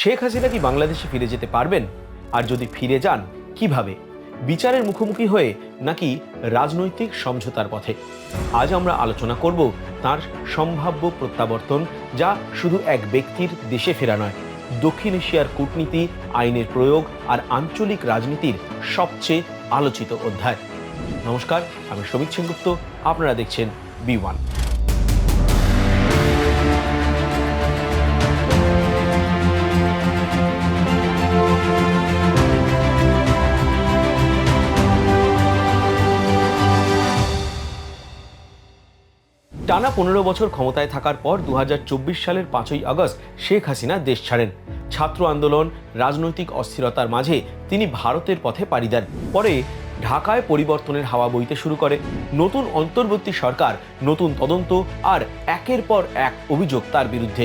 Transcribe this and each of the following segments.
শেখ হাসিনা কি বাংলাদেশে ফিরে যেতে পারবেন? আর যদি ফিরে যান কিভাবে? বিচারের মুখোমুখি হয়ে নাকি রাজনৈতিক সমঝোতার পথে? আজ আমরা আলোচনা করব তার সম্ভাব্য প্রত্যাবর্তন, যা শুধু এক ব্যক্তির দেশে ফেরা নয়, দক্ষিণ এশিয়ার কূটনীতি, আইনের প্রয়োগ আর আঞ্চলিক রাজনীতির সবচেয়ে আলোচিত অধ্যায়। নমস্কার, আমি সমিত সেনগুপ্ত, আপনারা দেখছেন B1। টানা 15 বছর ক্ষমতায় থাকার পর 2024 সালের 5ই আগস্ট শেখ হাসিনা দেশ ছাড়েন। ছাত্র আন্দোলন, রাজনৈতিক অস্থিরতার মাঝে তিনি ভারতের পথে পাড়ি দেন। পরে ঢাকায় পরিবর্তনের হাওয়া বইতে শুরু করে। নতুন অন্তর্বর্তী সরকার, নতুন তদন্ত আর একের পর এক অভিযোগ তার বিরুদ্ধে।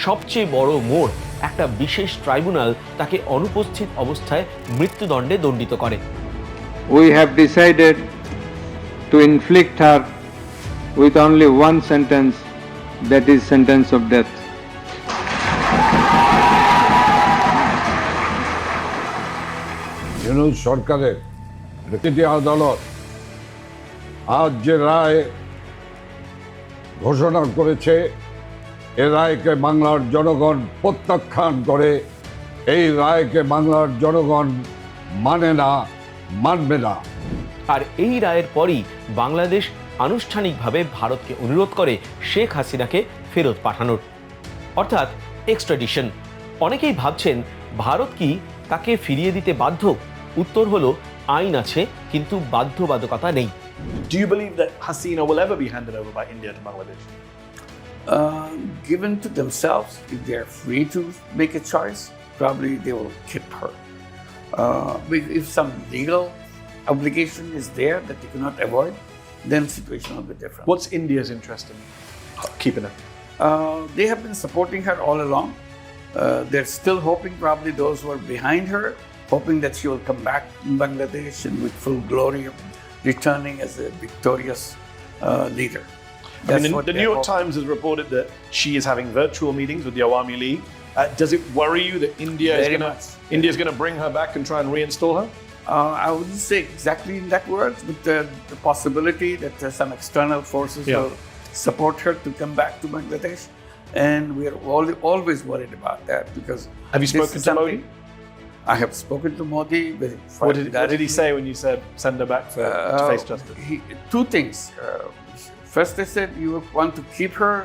সবচেয়ে বড় মোড়, একটা বিশেষ ট্রাইব্যুনাল তাকে অনুপস্থিত অবস্থায় মৃত্যুদণ্ডে দণ্ডিত করে। We have decided to inflict her with only one sentence, that is sentence of death. Yunus সরকারের প্রতিটি আদালত আজ যে রায় ঘোষণা করেছে, এ রায়কে বাংলার জনগণ প্রত্যাখ্যান করে। এই রায়কে বাংলার জনগণ মানে না, মানবে না। আর এই রায়ের পরই বাংলাদেশ আনুষ্ঠানিকভাবে ভারতকে অনুরোধ করে শেখ হাসিনাকে ফেরত পাঠানোর, অর্থাৎ এক্সট্রাডিশন। অনেকেই ভাবছেন ভারত কি তাকে ফিরিয়ে দিতে বাধ্য? উত্তর হলো আইন আছে, কিন্তু বাধ্যবাধকতা নেই। Do you believe that Hasina will ever be handed over by India to Bangladesh? Given to themselves, if they are free to make a choice, probably they will keep her. If some legal obligation is there that they cannot avoid, then the situation will be different. What's India's interest in keeping her? They have been supporting her all along. They're still hoping, probably those who are behind her, hoping that she will come back in Bangladesh and with full glory of returning as a victorious leader. I mean, the New York Times has reported that she is having virtual meetings with the Awami League. Does it worry you that India is going to bring her back and try and reinstall her? I wouldn't say exactly in that words, but the possibility that some external forces will support her to come back to Bangladesh, and we are always worried about that because. Have you spoken to Modi? I have spoken to Modi. What did he say when you said send her back to face justice? Two things. First, they said you want to keep her.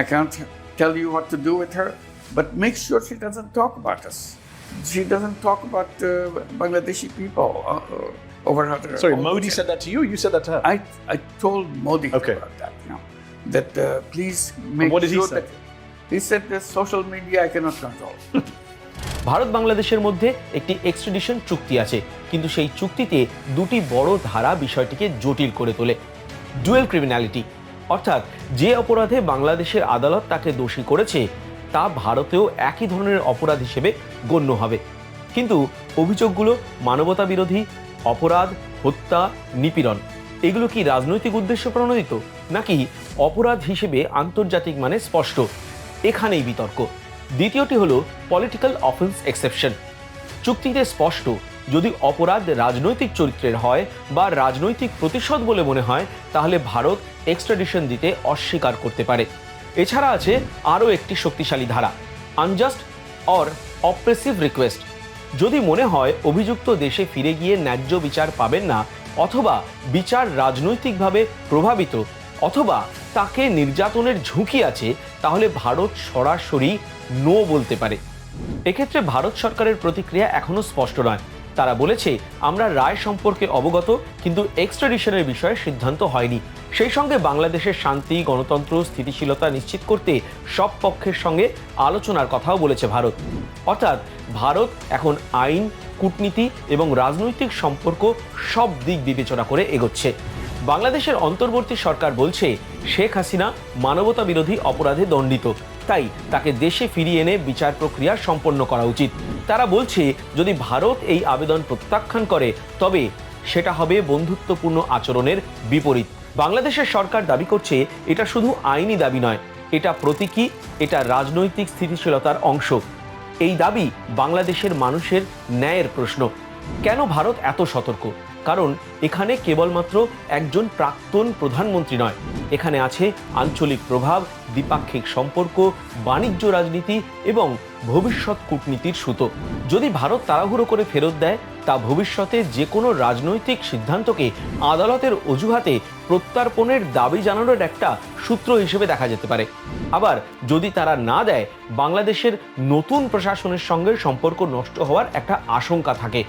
I can't tell you what to do with her, but make sure she doesn't talk about us. She doesn't talk about Bangladeshi people over her. Sorry, Modi said that to you? You said that to her? I told Modi Okay. about that. That please make what did sure he say? that he said the social media I cannot control. Bharat বাংলাদেশের মধ্যে একটি extradition চুক্তি আছে, কিন্তু সেই চুক্তিতে দুটি বড় ধারা বিষয়টিকে জটিল করে তোলে। ডুয়েল ক্রিমিনালিটি, অর্থাৎ যে অপরাধে বাংলাদেশের আদালত তাকে দোষী করেছে তা ভারতেও একই ধরনের অপরাধ হিসেবে গণ্য হবে। কিন্তু অভিযোগগুলো মানবতা বিরোধী অপরাধ, হত্যা, নিপীড়ন, এগুলো কি রাজনৈতিক উদ্দেশ্য প্রণোদিত নাকি অপরাধ হিসেবে আন্তর্জাতিক মানে স্পষ্ট? এখানেই বিতর্ক। দ্বিতীয়টি হলো পলিটিক্যাল অফেন্স এক্সেপশন। চুক্তিতে স্পষ্ট, যদি অপরাধ রাজনৈতিক চরিত্রের হয় বা রাজনৈতিক প্রতিশোধ বলে মনে হয়, তাহলে ভারত এক্সট্রাডিশন দিতে অস্বীকার করতে পারে। এছাড়া আছে আরও একটি শক্তিশালী ধারা, আনজাস্ট অর অপ্রেসিভ রিকোয়েস্ট। যদি মনে হয় অভিযুক্ত দেশে ফিরে গিয়ে ন্যায্য বিচার পাবেন না, অথবা বিচার রাজনৈতিকভাবে প্রভাবিত, অথবা তাকে নির্যাতনের ঝুঁকি আছে, তাহলে ভারত সরাসরি নো বলতে পারে। এক্ষেত্রে ভারত সরকারের প্রতিক্রিয়া এখনো স্পষ্ট নয়। তারা বলেছে, আমরা রায় সম্পর্কে অবগত, কিন্তু এক্সট্রাডিশনের বিষয়ে সিদ্ধান্ত হয়নি। সেই সঙ্গে বাংলাদেশের শান্তি, গণতন্ত্র, স্থিতিশীলতা নিশ্চিত করতে সব পক্ষের সঙ্গে আলোচনার কথাও বলেছে ভারত। অর্থাৎ ভারত এখন আইন, কূটনীতি এবং রাজনৈতিক সম্পর্ক সব দিক বিবেচনা করে এগোচ্ছে। বাংলাদেশের অন্তর্বর্তী সরকার বলছে শেখ হাসিনা মানবতা বিরোধী অপরাধে দণ্ডিত, তাই তাকে দেশে ফিরিয়ে এনে বিচার প্রক্রিয়া সম্পন্ন করা উচিত। তারা বলছে যদি ভারত এই আবেদন প্রত্যাখ্যান করে, তবে সেটা হবে বন্ধুত্বপূর্ণ আচরণের বিপরীত। বাংলাদেশের সরকার দাবি করছে এটা শুধু আইনি দাবি নয়, এটা প্রতীকী, এটা রাজনৈতিক স্থিতিশীলতার অংশ। এই দাবি বাংলাদেশের মানুষের ন্যায়ের প্রশ্ন। কেন ভারত এত সতর্ক? কারণ এখানে কেবলমাত্র একজন প্রাক্তন প্রধানমন্ত্রী নয়, এখানে আছে আঞ্চলিক প্রভাব, দ্বিপাক্ষিক সম্পর্ক, বাণিজ্য রাজনীতি এবং ভবিষ্যৎ কূটনীতির সুতো। যদি ভারত তাড়াহুড়ো করে ফেরত দেয়, তা ভবিষ্যতে যে কোনো রাজনৈতিক সিদ্ধান্তকে আদালতের অজুহাতে প্রত্যর্পণের দাবি জানানোর একটা সূত্র হিসেবে দেখা যেতে পারে। আবার যদি তারা না দেয়, বাংলাদেশের নতুন প্রশাসনের সঙ্গে সম্পর্ক নষ্ট হওয়ার একটা আশঙ্কা থাকে।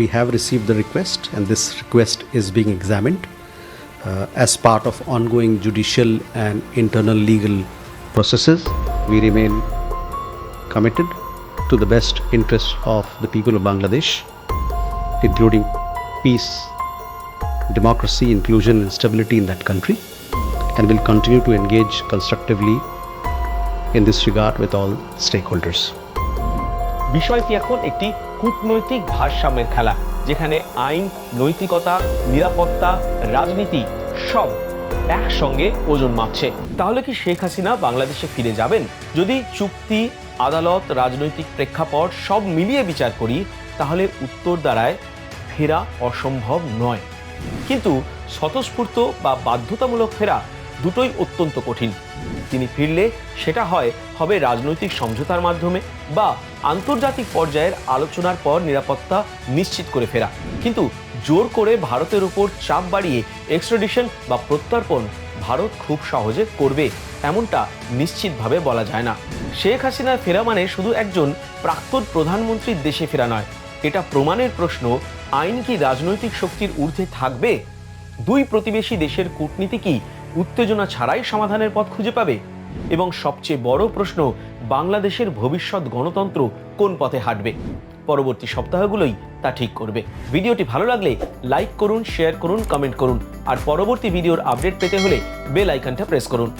We have received the request, and this request is being examined as part of ongoing judicial and internal legal processes. We remain committed to the best interests of the people of Bangladesh, including peace, democracy, inclusion, and stability in that country, and will continue to engage constructively in this regard with all stakeholders. বিষয়টি এখন একটি কূটনৈতিক ভারসাম্যের খেলা, যেখানে আইন, নৈতিকতা, নিরাপত্তা, রাজনীতি সব একসঙ্গে ওজন মাপছে। তাহলে কি শেখ হাসিনা বাংলাদেশে ফিরে যাবেন? যদি চুক্তি, আদালত, রাজনৈতিক প্রেক্ষাপট সব মিলিয়ে বিচার করি, তাহলে উত্তর দাঁড়ায় ফেরা অসম্ভব নয়। কিন্তু স্বতঃস্ফূর্ত বা বাধ্যতামূলক ফেরা দুটোই অত্যন্ত কঠিন। তিনি ফিরলে সেটা হবে রাজনৈতিক সমঝোতার মাধ্যমে বা আন্তর্জাতিক পর্যায়ের আলোচনার পর নিরাপত্তা নিশ্চিত করে ফেরা। কিন্তু জোর করে ভারতের উপর চাপ বাড়িয়ে এক্সট্রাডিশন বা প্রত্যর্পণ ভারত খুব সহজে করবে এমনটা নিশ্চিতভাবে বলা যায় না। শেখ হাসিনার ফেরা মানে শুধু একজন প্রাক্তন প্রধানমন্ত্রীর দেশে ফেরা নয়, এটা প্রমাণের প্রশ্ন আইন কি রাজনৈতিক শক্তির ঊর্ধ্বে থাকবে? দুই প্রতিবেশী দেশের কূটনীতি কি উত্তেজনা ছাড়াই সমাধানের পথ খুঁজে পাবে? এবং সবচেয়ে বড় প্রশ্ন, বাংলাদেশের ভবিষ্যৎ গণতন্ত্র কোন পথে হাঁটবে? পরবর্তী সপ্তাহগুলোই তা ঠিক করবে। ভিডিওটি ভালো লাগলে লাইক করুন, শেয়ার করুন, কমেন্ট করুন, আর পরবর্তী ভিডিওর আপডেট পেতে হলে বেল আইকনটা প্রেস করুন।